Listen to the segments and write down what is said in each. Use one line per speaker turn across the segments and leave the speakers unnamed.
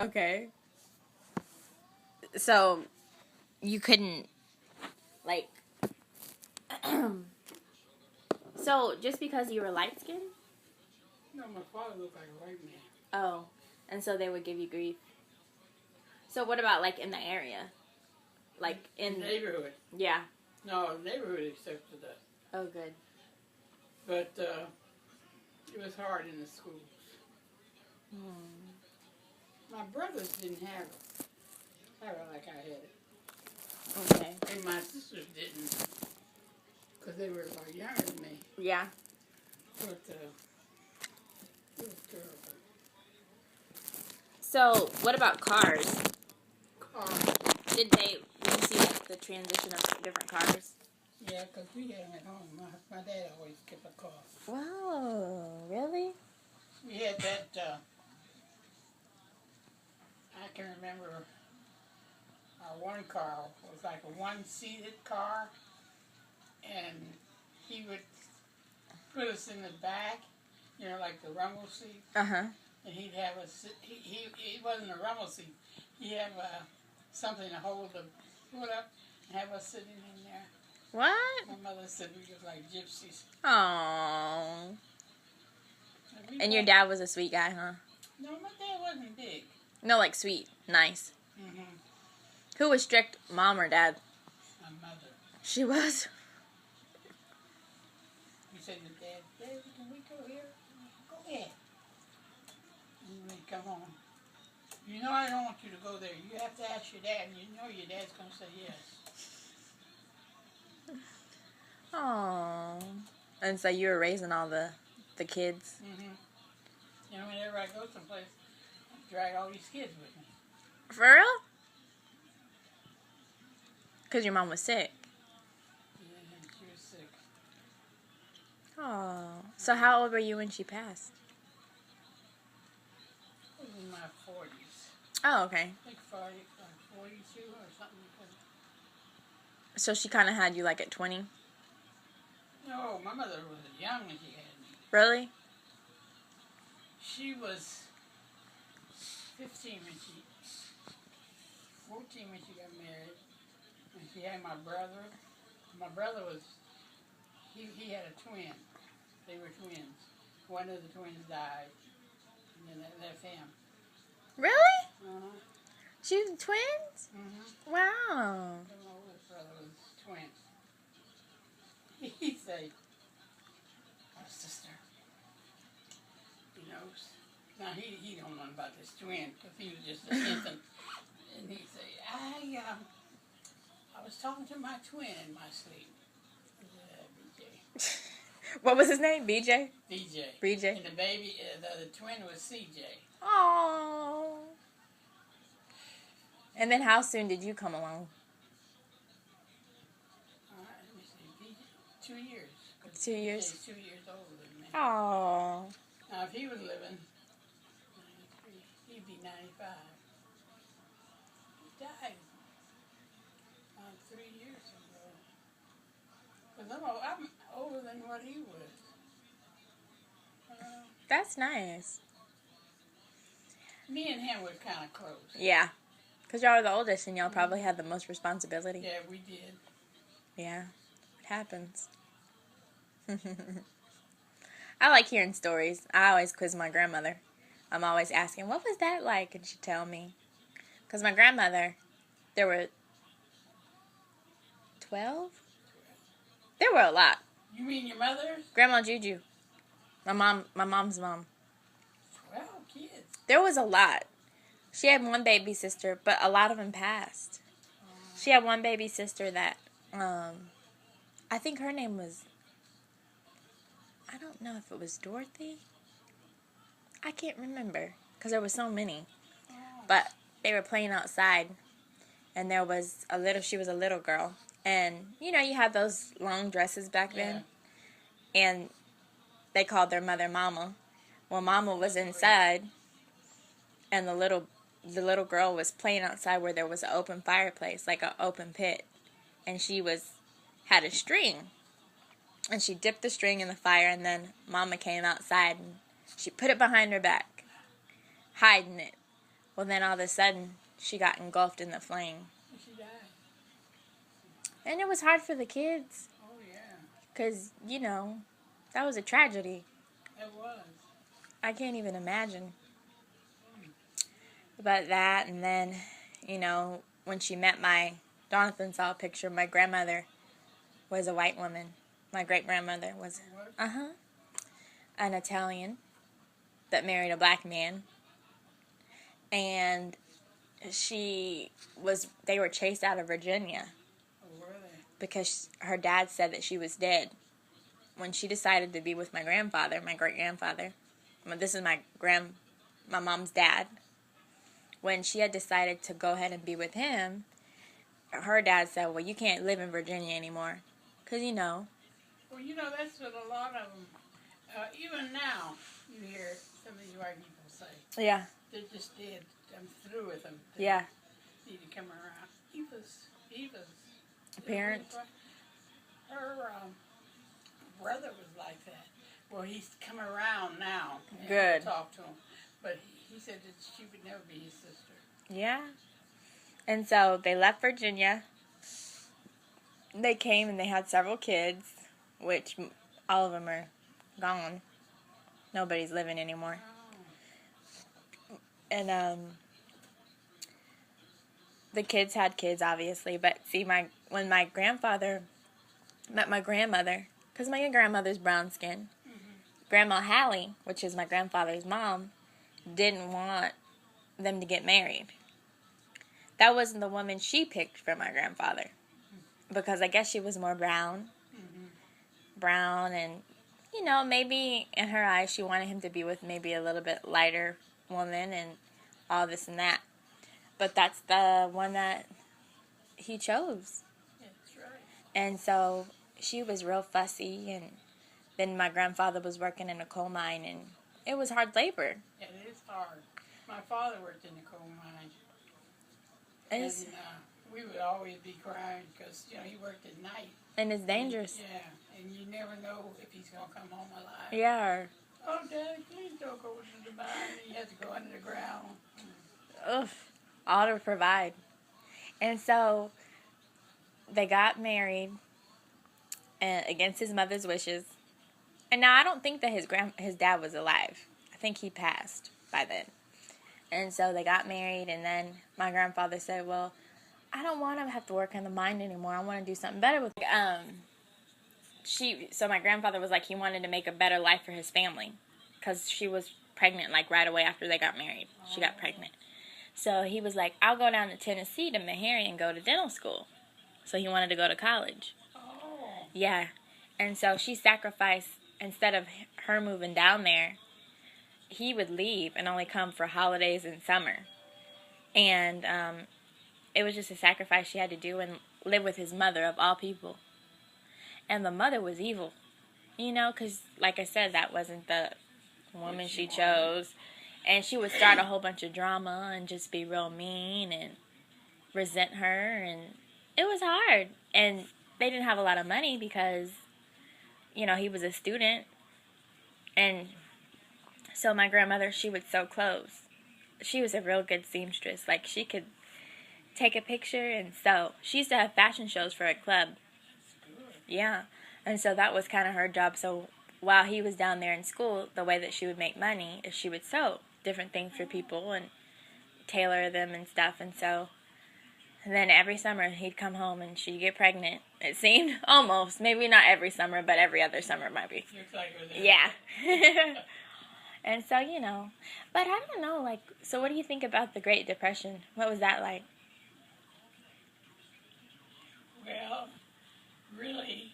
Okay. So, you couldn't, like... So, just because you were light-skinned?
No, my father looked like a white man.
Oh. And so they would give you grief. So, what about, like, in the area? Like, in...
The neighborhood.
Yeah.
No, the neighborhood accepted that.
Oh, good.
But it was hard in the schools. My brothers didn't have it like I had it.
Okay.
And my sisters didn't, because they were like younger than me.
Yeah.
But it was terrible.
So, what about cars?
Cars.
Did you see, like, the transition of different cars?
Yeah, because we had them at home. My dad always kept a car.
Wow, really?
We had that, I can remember one car was like a one-seated car, and he would put us in the back, you know, like the rumble seat.
Uh-huh.
And he'd have us, he wasn't a rumble seat. He'd have something to hold the foot up and have us sitting in there.
What?
My mother said we looked like gypsies.
Aww. And your dad was a sweet guy, huh?
No, my dad wasn't big.
No, like sweet. Nice.
Mm-hmm.
Who was strict, mom or dad?
My mother.
She was?
We said to Dad, "Dad, can we go here?" Go ahead. And we'd come home. You know I don't want you to go there. You have to ask your dad, and you know your dad's going to say yes.
Aww. And so you were raising all the kids?
Mm-hmm. You know, whenever I go someplace, I drag all these kids with me.
For real? Because your mom was sick?
Yeah, she was sick.
Oh. So how old were you when she passed?
I was in my 40s.
Oh, okay.
I think 42 or something like that.
So she kind of had you like at 20?
No, my mother was young when she had me.
Really?
She was 14 when she got married. And she had my brother. My brother was, he had a twin. They were twins. One of the twins died. And then that left him.
Really?
Uh-huh.
She was twins?
Mm-hmm.
Wow.
My oldest brother was twins. He'd say, "My sister." He knows. Now, he don't know about this twin, because he was just an infant. And he'd say, I was talking to my twin in my sleep. BJ.
What was his name? BJ?
BJ.
BJ.
And the baby, the twin was CJ.
Oh. And then how soon did you come along?
Let me see, 2 years.
2 years?
BJ's 2 years older than me.
Oh.
Now, if he was living, he'd be 95. He died 3 years ago. Because I'm older than what he was.
That's nice.
Me and him were kind of close.
Yeah. Because y'all are the oldest and y'all probably had the most responsibility.
Yeah, we did.
Yeah. It happens. I like hearing stories. I always quiz my grandmother. I'm always asking, what was that like? And she'd tell me. Because my grandmother, there were 12? There were a lot.
You mean your mother's?
Grandma Juju. My mom's mom.
12 kids.
There was a lot. She had one baby sister, but a lot of them passed. She had one baby sister that, I think her name was, I don't know if it was Dorothy. I can't remember, because there were so many. But they were playing outside, and she was a little girl. And, you know, you had those long dresses back then. And they called their mother Mama. Well, Mama was inside, and the little girl was playing outside where there was an open fireplace, like an open pit. And she had a string. And she dipped the string in the fire, and then Mama came outside, and she put it behind her back, hiding it. Well, then all of a sudden, she got engulfed in the flame.
And she died.
And it was hard for the kids.
Oh, yeah.
Because, that was a tragedy.
It was.
I can't even imagine. About that, and then, when she met Jonathan saw a picture, my grandmother was a white woman. My great-grandmother was,
What?
an Italian that married a black man. And they were chased out of Virginia.
Oh, were they?
Because her dad said that she was dead. When she decided to be with my grandfather, my great-grandfather, this is my mom's dad. When she had decided to go ahead and be with him, her dad said, well, you can't live in Virginia anymore. Because,
Well, that's what a lot of them, even now, you hear some of these white people say.
Yeah.
They're just dead. I'm through with them. They
Yeah.
need to come around. Eva's
Parent.
Her brother was like that. Well, he's come around now. And
Good.
Talk to him. But he said that she would never be his sister.
Yeah. And so they left Virginia. They came and they had several kids, which all of them are gone. Nobody's living anymore.
Oh.
And the kids had kids, obviously. But see, when my grandfather met my grandmother, because my grandmother's brown skin, Grandma Hallie, which is my grandfather's mom, didn't want them to get married. That wasn't the woman she picked for my grandfather. Because I guess she was more brown. Brown, and, maybe in her eyes she wanted him to be with maybe a little bit lighter woman and all this and that. But that's the one that he chose.
That's right.
And so she was real fussy, and then my grandfather was working in a coal mine, and it was hard labor.
Yeah, it is hard. My father worked in the coal mine. And we would always be crying because, he worked at night.
And it's dangerous.
And you never know if he's going to come home alive.
Yeah.
Oh, Daddy, please don't go to the mine. And you have to go under the ground.
Ugh. All to provide. And so they got married against his mother's wishes. And now I don't think that his dad was alive. I think he passed by then. And so they got married, and then my grandfather said, well, I don't want to have to work in the mine anymore. I want to do something better with So my grandfather was like, he wanted to make a better life for his family, because she was pregnant right away after they got married. She got pregnant. So he was like, I'll go down to Tennessee to Meharry and go to dental school. So he wanted to go to college.
Oh.
Yeah. And so she sacrificed, instead of her moving down there, he would leave and only come for holidays and summer. And it was just a sacrifice she had to do and live with his mother, of all people. And the mother was evil, because, like I said, that wasn't the woman she chose. And she would start a whole bunch of drama and just be real mean and resent her. And it was hard. And they didn't have a lot of money because, he was a student. And so my grandmother, she would sew clothes. She was a real good seamstress. She could take a picture and sew. She used to have fashion shows for a club. Yeah. And so that was kind of her job. So while he was down there in school, the way that she would make money is she would sew different things for people and tailor them and stuff. And so then every summer he'd come home and she'd get pregnant. It seemed almost. Maybe not every summer, but every other summer might be.
Looks like it was
Yeah. And so, but I don't know, so what do you think about the Great Depression? What was that like?
Well, really,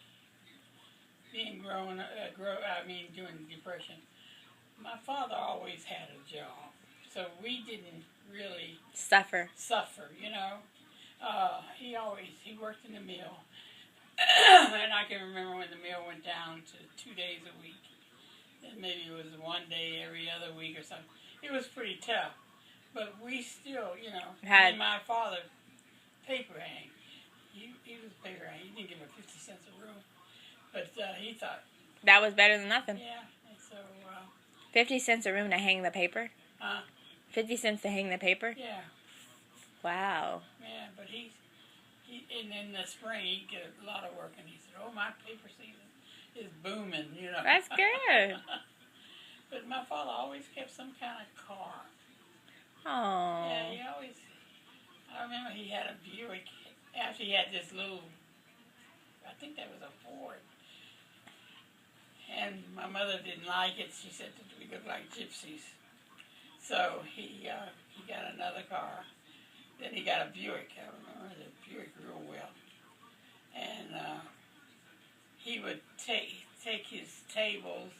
during the Depression, my father always had a job, so we didn't really
Suffer.
He worked in the mill, and I can remember when the mill went down to 2 days a week. And maybe it was 1 day every other week or something. It was pretty tough. But we still,
Had
my father, paper hang. He was paper hang. He didn't give him 50 cents a room. But he thought.
That was better than nothing.
Yeah. And so.
50 cents a room to hang the paper? 50 cents to hang the paper?
Yeah.
Wow.
Yeah, but he and in the spring he'd get a lot of work, and he said, "Oh, my paper season is booming," you know.
That's good.
But my father always kept some kind of car.
Oh.
Yeah, he always. I remember he had a Buick. After he had this little, I think that was a Ford. And my mother didn't like it. She said that we looked like gypsies. So he got another car. Then he got a Buick. I remember the Buick real well. And he would take his tables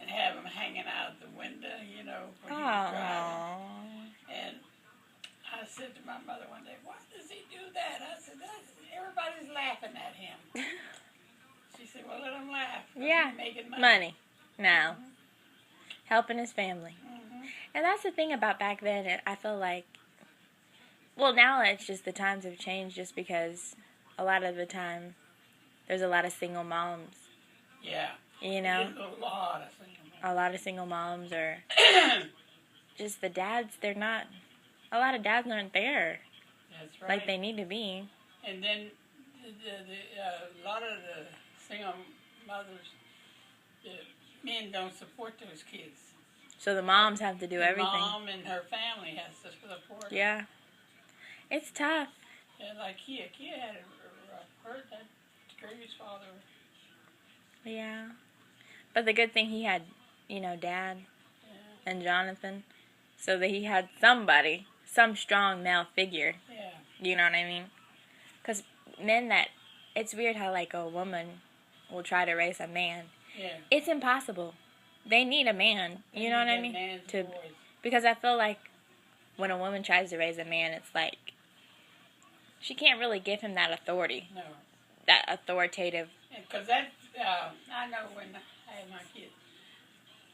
and have them hanging out the window, you know, when he was driving. And I said to my mother one day, "Why does he do that?" I said, "Everybody's laughing at him." She said, "Well, let him laugh.
Yeah.
He's making money."
Money. Now.
Mm-hmm.
Helping his family.
Mm-hmm.
And that's the thing about back then. I feel like, well, now it's just the times have changed just because a lot of the time there's a lot of single moms.
Yeah.
You know?
There's a lot of single moms.
A lot of single moms are just the dads, they're not, a lot of dads aren't there
That's right.
like they need to be.
And then a lot of the single mothers, the men don't support those kids.
So the moms have to do everything.
Mom and her family has to support.
Yeah. It's tough.
Yeah, like Kia had heard that Kirby's father.
Yeah. But the good thing he had, you know, Dad and Jonathan, so that he had somebody, some strong male figure.
Yeah.
You know what I mean? Because men that, it's weird how like a woman will try to raise a man.
Yeah.
It's impossible. They need a man. You know what I mean? Because I feel like when a woman tries to raise a man, it's like she can't really give him that authority.
No.
That authoritative.
Because that, I know when I had my kids,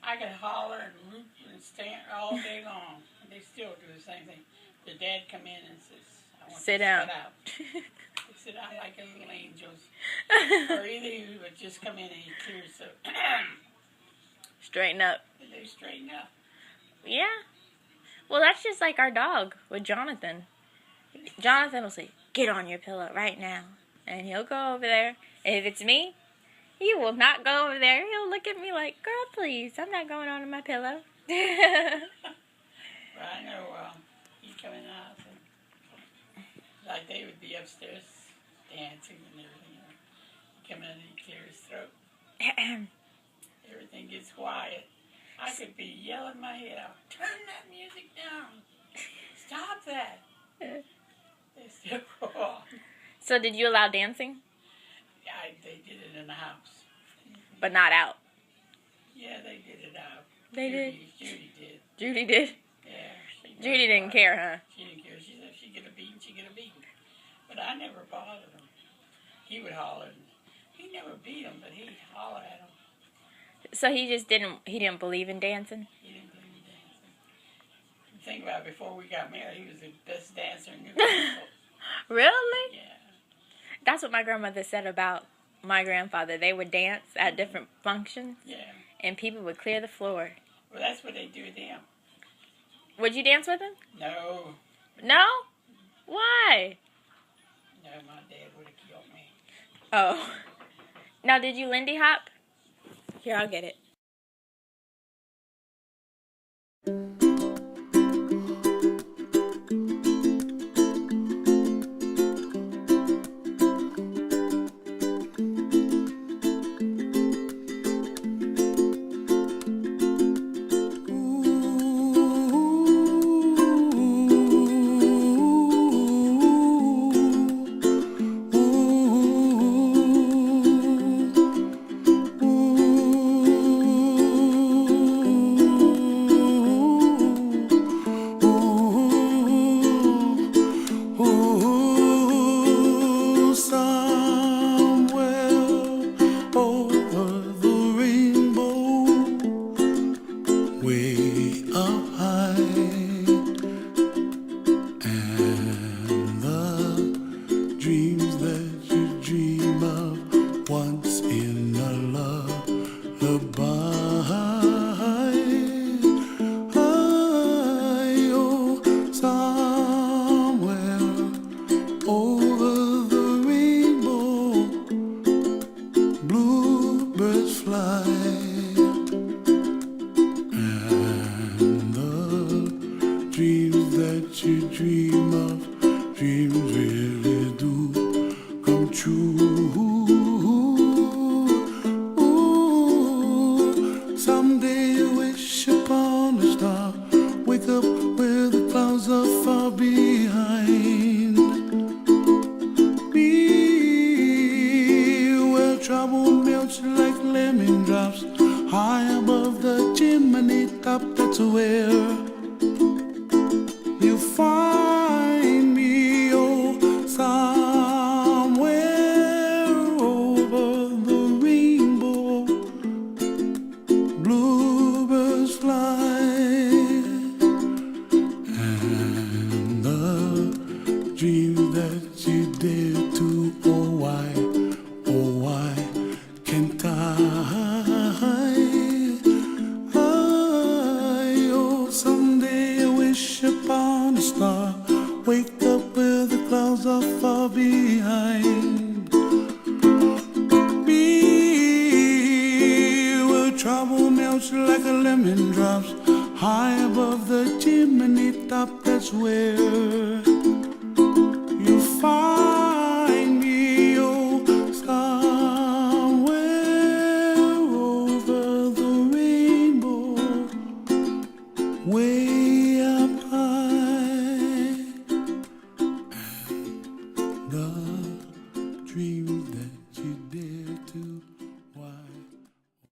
I could holler and root and stand all day long. And they still do the same thing. The dad come in and says, "I want
Sit
you to
down."
sit out." They sit out like little angels. Or either he would just come in and he clears so
Straighten up.
they straighten up.
Yeah. Well, that's just like our dog with Jonathan. Jonathan will say, "Get on your pillow right now." And he'll go over there. And if it's me, he will not go over there. He'll look at me like, "Girl, please, I'm not going on to my pillow."
But I know he'd come in the house and like they would be upstairs dancing and everything. He'd come in and he'd clear his throat. Everything gets quiet. I could be yelling my head out, "Turn that music down! Stop that!" They still go on.
So did you allow dancing?
Yeah, they did it in the house.
But not out.
Yeah, they did it out.
They did?
Judy did.
Judy did?
Yeah.
Judy didn't care, huh?
She didn't care. She said if she get a beating, she get a beating. But I never bothered him. He would holler. He never beat him, but he'd holler at him.
So he didn't believe in dancing?
He didn't believe in dancing. Think about it, before we got married, he was the best dancer in New York.
Really?
Yeah.
That's what my grandmother said about my grandfather. They would dance at different functions.
Yeah.
And people would clear the floor.
Well, that's what they do with him.
Would you dance with him?
No.
No? Why?
No, my dad would have killed me.
Oh. Now, did you Lindy Hop? Here, I'll get it.
Lullaby. top, that's where you find me. Oh, somewhere over the rainbow, bluebirds fly, and the dream that you dare to, oh why can't I? Oh, someday I wish upon a star, wake up where the clouds are far behind me, where trouble melts like a lemon drops high above the chimney top. That's where you find me. Oh, somewhere over the rainbow, way up high, the dream